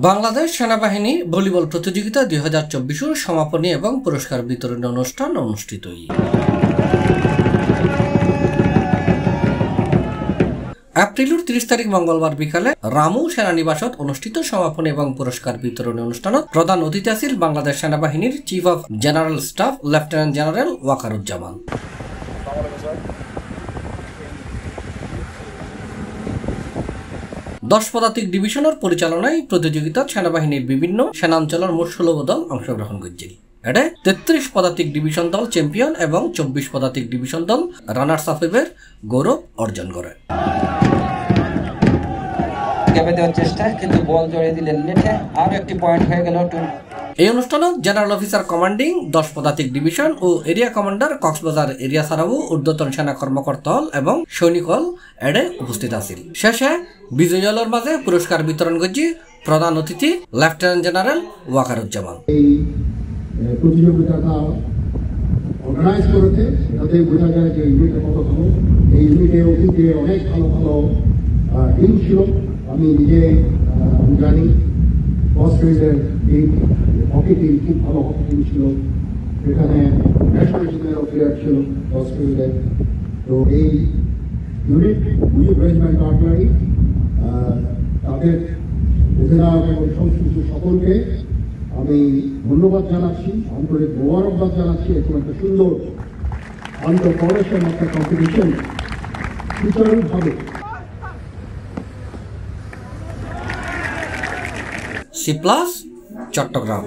বাংলাদেশ সেনাবাহিনী ভলিবল প্রতিযোগিতা 2024 সমাপনী এবং পুরস্কার বিতরণী অনুষ্ঠান অনুষ্ঠিত। এপ্রিলের 30 তারিখ মঙ্গলবার বিকালে রামু সেনানিবাসত অনুষ্ঠিত সমাপনী এবং পুরস্কার বিতরণী অনুষ্ঠানত প্রধান অতিথি আছিল বাংলাদেশ সেনাবাহিনীর chief of general staff lieutenant general Wakeruzzaman. 10 পদাতিক ডিভিশনের পরিচালনায় প্রতিযোগিতাত সেনাবাহিনীর বিভিন্ন সেনাঞ্চলের মোট 16 দল অংশগ্রহণ করছে। এতে 33 পদাতিক ডিভিশন দল চ্যাম্পিয়ন এবং 24 পদাতিক ডিভিশন দল রানার্স আপ এর গৌরব অর্জন করে। চেষ্টা কিন্তু বল জড়িয়ে দিলেন নেটে, আর একটি পয়েন্ট হয়ে গেল। এই অনুষ্ঠানে জেনারেল অফিসার কমান্ডিং 10 পদাতিক ডিভিশন ও এরিয়া কমান্ডার কক্সবাজার এরিয়া ছাড়াও ঊর্ধ্বতন সেনা কর্মকর্তা হল এবং সৈনিক হল এডে উপস্থিত আছিল। শেষে বিজয়ী হলের মাঝে পুরস্কার বিতরণ করছি প্রধান অতিথি লেফটেন্যান্ট জেনারেল ওয়াকারুজ্জামান। এই প্রতিযোগিতাটা অর্গানাইজ করেছে, এটাতে বোঝা যায় যে ইউনিটটা কত ভালো। এই ইউনিটে অতীতে অনেক ভালো ভালো টিম ছিল। আমি নিজে জানি অস্ট্রেলিয়ার টিম, হকি টিম খুব ভালো হকি টিম ছিল। এখানে ন্যাশনাল টিমের প্লেয়ার ছিল অস্ট্রেলিয়ার। তো এই ইউনিট মিউজিক রেজিমেন্ট আর্টিলারি তাদের অধিনায়ক এবং সংশ্লিষ্ট সকলকে আমি ধন্যবাদ জানাচ্ছি, আন্তরিক মোবারকবাদ জানাচ্ছি। এরকম একটা সুন্দর আন্তঃপ্রদেশের একটা কম্পিটিশন সুচারুভাবে C+ চট্টগ্রাম।